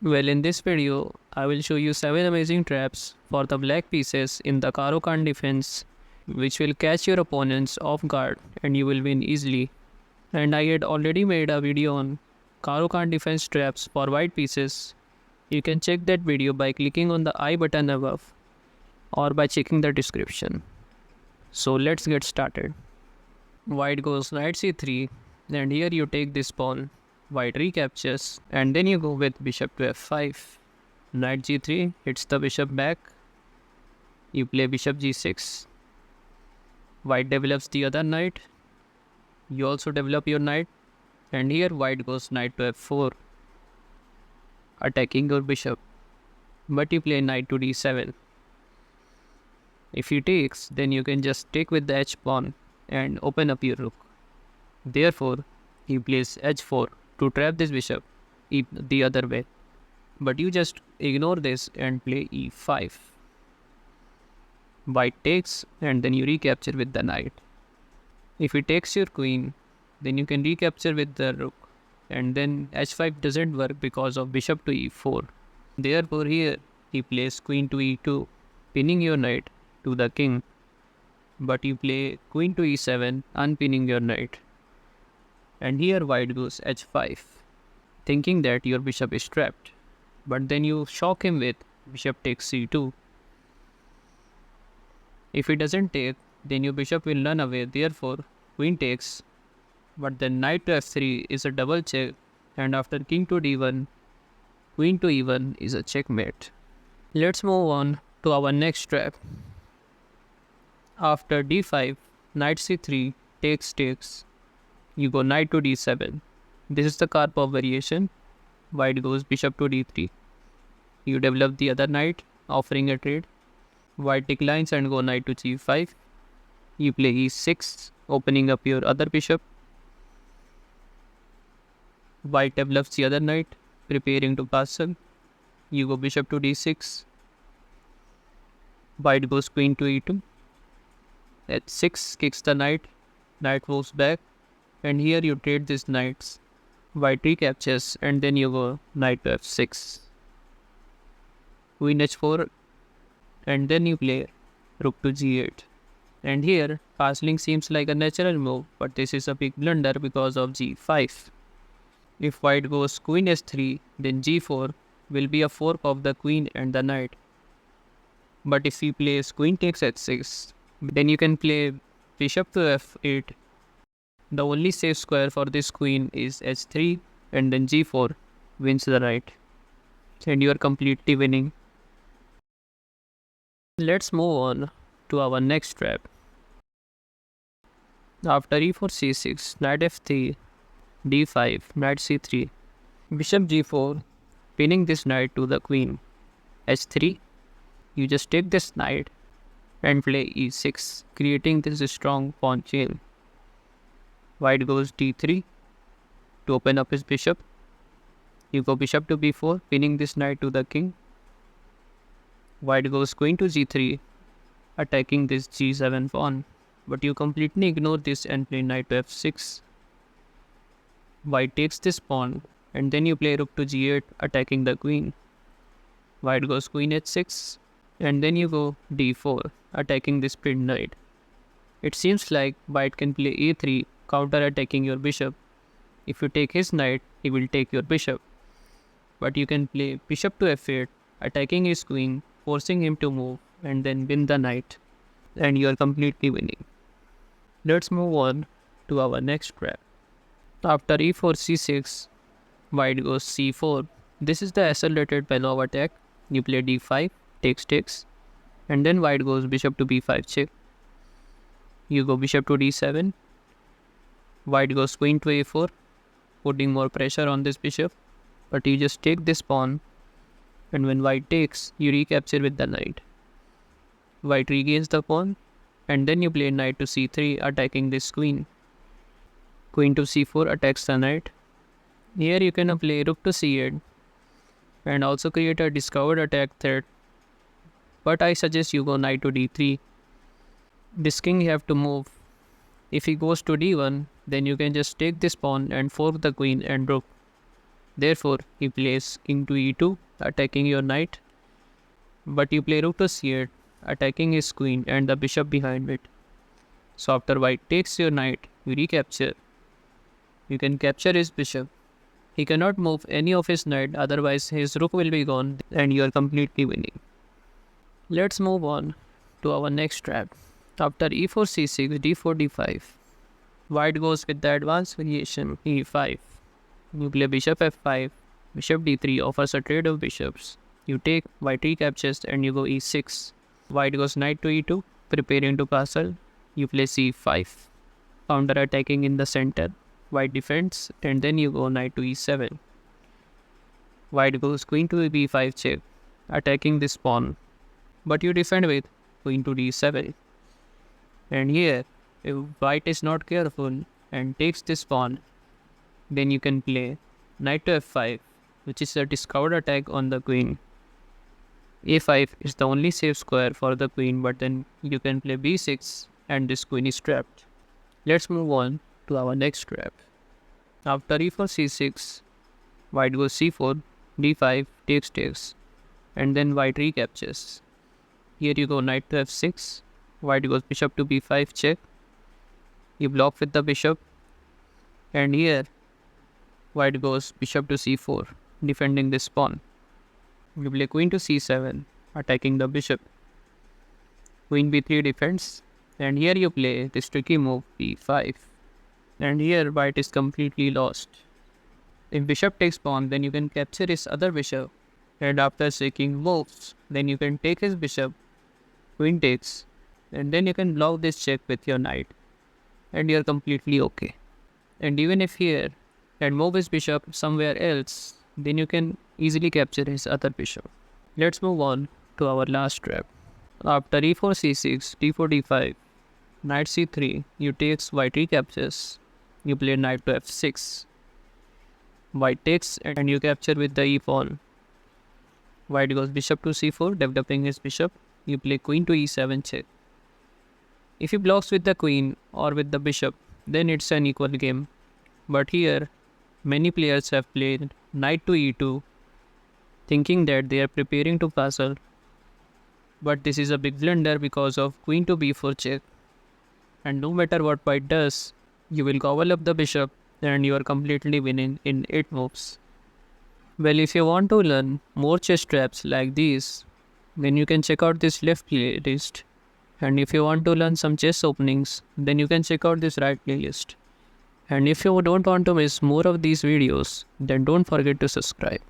Well, in this video, I will show you 7 amazing traps for the black pieces in the Caro-Kann defense, which will catch your opponents off guard and you will win easily. And I had already made a video on Caro-Kann defense traps for white pieces. You can check that video by clicking on the I button above or by checking the description. So let's get started. White goes knight c3, and here you take this pawn. White recaptures, and then you go with bishop to f5. Knight g3 hits the bishop back. You play bishop g6. White develops the other knight. You also develop your knight, and here white goes knight to f4, attacking your bishop. But you play knight to d7. If he takes, then you can just take with the h pawn and open up your rook. Therefore, he plays h4 to trap this bishop the other way. But you just ignore this and play e5. White takes, and then you recapture with the knight. If he takes your queen, then you can recapture with the rook, and then h5 doesn't work because of bishop to e4. Therefore here he plays queen to e2, pinning your knight to the king. But you play queen to e7, unpinning your knight. And here white goes h5, thinking that your bishop is trapped. But then you shock him with bishop takes c2. If he doesn't take, then your bishop will run away, therefore queen takes. But then knight to f3 is a double check, and after king to d1, queen to e1 is a checkmate. Let's move on to our next trap. After d5, knight c3, takes. You go knight to d7. This is the Karpov variation. White goes bishop to d3. You develop the other knight, offering a trade. White declines and go knight to g5. You play e6, opening up your other bishop. White develops the other knight, preparing to castle. You go bishop to d6. White goes queen to e2. h6 kicks the knight. Knight moves back. And here you trade these knights. White recaptures, and then you go knight to f6. Queen h4, and then you play rook to g8. And here castling seems like a natural move, but this is a big blunder because of g5. If white goes queen h3, then g4 will be a fork of the queen and the knight. But if he plays queen takes h6, then you can play bishop to f8. The only safe square for this queen is h3, and then g4 wins the knight. And you are completely winning. Let's move on to our next trap. After e4 c6, knight f3, d5, knight c3, bishop g4, pinning this knight to the queen. h3, you just take this knight and play e6, creating this strong pawn chain. White goes d3 to open up his bishop. You go bishop to b4, pinning this knight to the king. White goes queen to g3, attacking this g7 pawn. But you completely ignore this and play knight to f6. White takes this pawn, and then you play rook to g8, attacking the queen. White goes queen h6, and then you go d4, attacking this pinned knight. It seems like white can play a3, counter-attacking your bishop. If you take his knight, he will take your bishop. But you can play bishop to f8, attacking his queen, forcing him to move, and then win the knight. And you are completely winning. Let's move on to our next trap. After e4 c6, white goes c4. This is the accelerated Panov attack. You play d5, takes, and then white goes bishop to b5 check. You go bishop to d7. White goes queen to a4, putting more pressure on this bishop. But you just take this pawn, and when white takes, you recapture with the knight. White regains the pawn, and then you play knight to c3, attacking this queen. Queen to c4 attacks the knight. Here you can play rook to c8, and also create a discovered attack threat. But I suggest you go knight to d3. This king you have to move. If he goes to d1, then you can just take this pawn and fork the queen and rook. Therefore, he plays king to e2, attacking your knight. But you play rook to c8, attacking his queen and the bishop behind it. So after white takes your knight, you recapture. You can capture his bishop. He cannot move any of his knight, otherwise his rook will be gone and you are completely winning. Let's move on to our next trap. After e4 c6, d4 d5. White goes with the advanced variation e5. You play bishop f5, bishop d3 offers a trade of bishops. You take, white recaptures and you go e6. White goes knight to e2, preparing to castle. You play c5, counter attacking in the center. White defends and then you go knight to e7. White goes queen to b5 check, attacking this pawn. But you defend with queen to d7. And here, if white is not careful and takes this pawn, then you can play knight to f5, which is a discovered attack on the queen. a5 is the only safe square for the queen, but then you can play b6 and this queen is trapped. Let's move on to our next trap. After e4 c6, white goes c4, d5, takes, and then white recaptures. Here you go knight to f6, white goes bishop to b5 check. You block with the bishop, and here white goes bishop to c4, defending this pawn. You play queen to c7, attacking the bishop. Queen b3 defends, and here you play this tricky move b5. And here white is completely lost. If bishop takes pawn, then you can capture his other bishop, and after taking moves, then you can take his bishop, queen takes, and then you can block this check with your knight, and you are completely okay. And even if here and move his bishop somewhere else, then you can easily capture his other bishop. Let's move on to our last trap. After e4 c6, d4 d5, knight c3, you takes, white recaptures. You play knight to f6. White takes and you capture with the e pawn. White goes bishop to c4, developing his bishop. You play queen to e7 check. If he blocks with the queen or with the bishop, then it's an equal game. But here, many players have played knight to e2, thinking that they are preparing to castle. But this is a big blunder because of queen to b4 check. And no matter what white does, you will gobble up the bishop and you are completely winning in 8 moves. Well, if you want to learn more chess traps like these, then you can check out this left playlist. And if you want to learn some chess openings, then you can check out this right playlist. And if you don't want to miss more of these videos, then don't forget to subscribe.